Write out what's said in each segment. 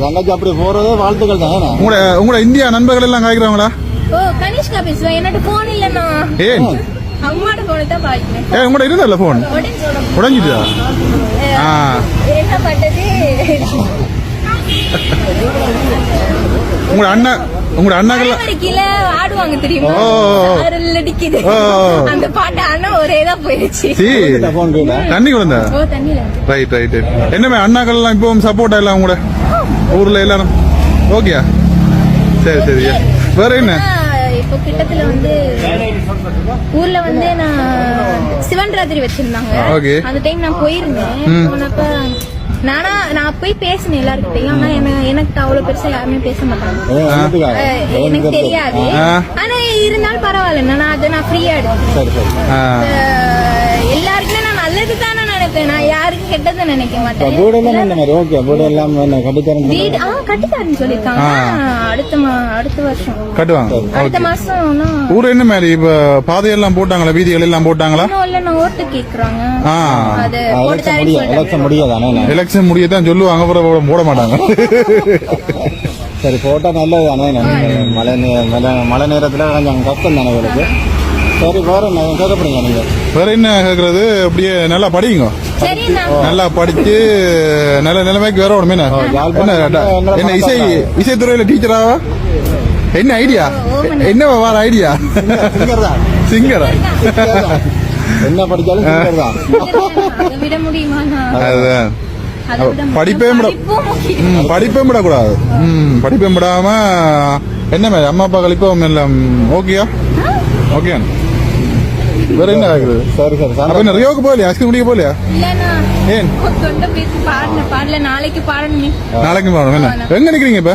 தங்கச்சி அப்படி போறதே வாழ்த்துக்கள் தான். உங்களோட இந்தியா நண்பர்கள் எல்லாம் காய்க்கிறாங்களா? ஓ கனிஷ்கா பேசுவேன். என்னோட போன் இல்லன்னா அம்மாட போனை தான் பாய்க்கிறேன். உங்களோட இருந்தல்ல போன் உடஞ்சிட்டா? என்ன பண்றது? உங்களோட அண்ணாக்கள் கீழே ஆடுவாங்க தெரியுமா? அடிக்குது அந்த பாட்டு. ஆனா ஒரே தான் போயிடுச்சு. தண்ணி குழந்த. Right right. என்னமே அண்ணாக்கள் எல்லாம் இப்போ சப்போர்ட்டா இல்ல உங்களோட ஊர்ல எல்லாரும்? ஓகேயா? சரி சரி. வேற என்ன? இப்போ கிட்டத்துல வந்து ஊர்ல வந்து நான் சிவன் ராத்திரி வச்சிருந்தாங்க. அந்த டைம் நான் போயிருந்தேன். போனப்ப நான் போய் பேசினேன் எல்லாருக்கிட்டையும். ஆனா எனக்கு அவ்வளவு பெருசா யாருமே பேச மாட்டாங்க. எனக்கு தெரியாது. ஆனா இருந்தாலும் பரவாயில்ல. நான் ஃப்ரீயா எடுத்தேன். எல்லாருக்குமே நான் நல்லது தானே நினைப்பேன். நான் யாருக்கும் கெட்டதை நினைக்க மாட்டேன். கட்டித்தாருன்னு சொல்லிருக்காங்க. அடுத்த வருஷம் கட்டுவாங்க. அடுத்த மாசம். ஊர் என்ன மாதிரி இப்ப பாதையெல்லாம் போட்டாங்களா? வீதிகள் எல்லாம் போட்டாங்களா? இல்ல ஓட்டு கேக்குறாங்க. எலெக்ஷன் முடியதான் சொல்லுவாங்க. அப்புறம் போட மாட்டாங்க. சரி போட்டா நல்லது தானே. மழை நேரத்துல கொஞ்சம் கஷ்டம் தானே உங்களுக்கு. சரி வேற என்ன கேட்கப்படுங்க நீங்க? வேற என்ன கேக்குறது? அப்படியே நல்லா படிங்க. நல்லா படிச்சு நல்ல நிலைமைக்கு வேற ஒண்ணுமே. என்ன இசைத்துறையில டீச்சராவா? என்ன ஐடியா? என்ன வேற ஐடியா? சிங்கரா? என்ன படிச்சாலும் விட முடியுமா? படிப்பே விடக்கூடாது. படிப்பே விடாம என்ன மாதிரி அம்மா அப்பா கழிப்போம் எல்லாம் ஓகேயா? ஓகே. வேற என்ன ஆகுது? சரி சரி. அப்ப ரியோக்கு போகலையா? ஐஸ்கிரீம் குடிக்க போகலையா? ஏன்? நாளைக்கு பாடணும். என்ன எங்க நிக்கிறீங்க இப்ப?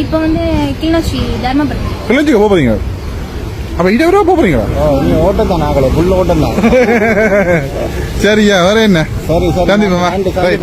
இப்ப வந்து கிளிநொச்சி தர்மபுரம். கிளிநொச்சிக்கு போறீங்க? அப்ப இதை வர போறீங்களா? ஓட்டம் தான். நாங்களே ஃபுல் ஓட்டம் தான். சரியா? வேற என்ன? சரி சரி.